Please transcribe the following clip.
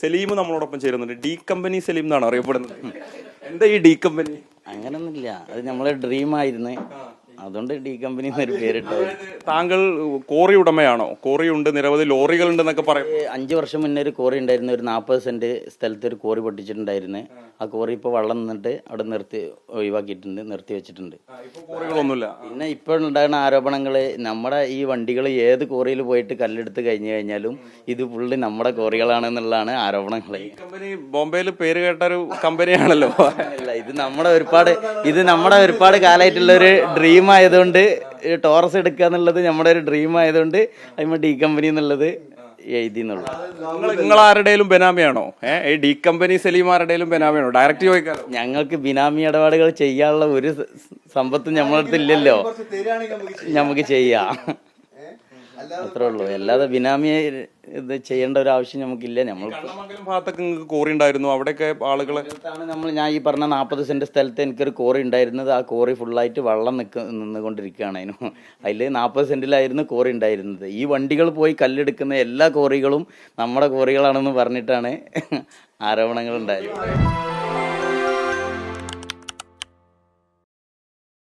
സലീം നമ്മളോടൊപ്പം ചേരുന്നുണ്ട്. D company Saleem എന്നാണ് അറിയപ്പെടുന്നത്. എന്താ ഈ ഡി കമ്പനി? അങ്ങനൊന്നുമില്ല, അത് നമ്മളെ ഡ്രീം ആയിരുന്നു, അതുകൊണ്ട് ഡി കമ്പനി എന്നൊരു പേരിട്ടത്. താങ്കൾ കോറി ഉടമയാണോ? കോറി ഉണ്ട്, നിരവധി ലോറികൾ ഉണ്ടെന്നൊക്കെ പറയും. 5 വർഷം മുന്നേ ഒരു കോറി ഉണ്ടായിരുന്നു, ഒരു 40 സെന്റ് സ്ഥലത്ത് ഒരു കോറി പൊട്ടിച്ചിട്ടുണ്ടായിരുന്നു. ആ കോറി ഇപ്പോൾ വെള്ളം നിന്നിട്ട് അവിടെ നിർത്തി വെച്ചിട്ടുണ്ട്. കോറികളൊന്നുമില്ല. പിന്നെ ഇപ്പോൾ ഉണ്ടാകുന്ന ആരോപണങ്ങൾ, നമ്മുടെ ഈ വണ്ടികൾ ഏത് കോറിയിൽ പോയിട്ട് കല്ലെടുത്ത് കഴിഞ്ഞു കഴിഞ്ഞാലും ഇത് ഫുള്ള് നമ്മുടെ കോറികളാണെന്നുള്ളതാണ് ആരോപണങ്ങൾ. കമ്പനി ബോംബെയിൽ പേര് കേട്ട ഒരു കമ്പനിയാണല്ലോ. അല്ല, ഇത് നമ്മുടെ ഒരുപാട് കാലമായിട്ടുള്ള ഒരു ഡ്രീം ആയതുകൊണ്ട്, ടോറസ് എടുക്കുക എന്നുള്ളത് നമ്മുടെ ഒരു ഡ്രീം ആയതുകൊണ്ട് അതിന് ഡി കമ്പനി എന്നുള്ളത് എഴുതി എന്നുള്ളൂ. നിങ്ങൾ ആരുടെയും ബെനാമിയാണോ? ഈ ഡി കമ്പനി സലീം ആരുടെയും ബെനാമിയാണോ? ഡയറക്റ്റ് ചോദിക്കാം. ഞങ്ങൾക്ക് ബിനാമി ഇടപാടുകൾ ചെയ്യാനുള്ള ഒരു സമ്പത്തും നമ്മളെ അടുത്ത് ഇല്ലല്ലോ, നമുക്ക് ചെയ്യാം, അത്രേ ഉള്ളൂ. അല്ലാതെ ബിനാമി ഇത് ചെയ്യേണ്ട ഒരു ആവശ്യം നമുക്കില്ല. നമ്മൾ ഭാഗത്തൊക്കെ കോറി ഉണ്ടായിരുന്നു, അവിടെയൊക്കെ ആളുകളെ ഞാൻ ഈ പറഞ്ഞ 40 സെന്റ് സ്ഥലത്ത് എനിക്കൊരു കോറി ഉണ്ടായിരുന്നത്. ആ കോറി ഫുള്ളായിട്ട് വെള്ളം നിന്നുകൊണ്ടിരിക്കുകയാണ്. അതിൽ 40 സെന്റിലായിരുന്നു കോറി ഉണ്ടായിരുന്നത്. ഈ വണ്ടികൾ പോയി കല്ലെടുക്കുന്ന എല്ലാ കോറികളും നമ്മുടെ കോറികളാണെന്ന് പറഞ്ഞിട്ടാണ് ആരോപണങ്ങൾ ഉണ്ടായത്.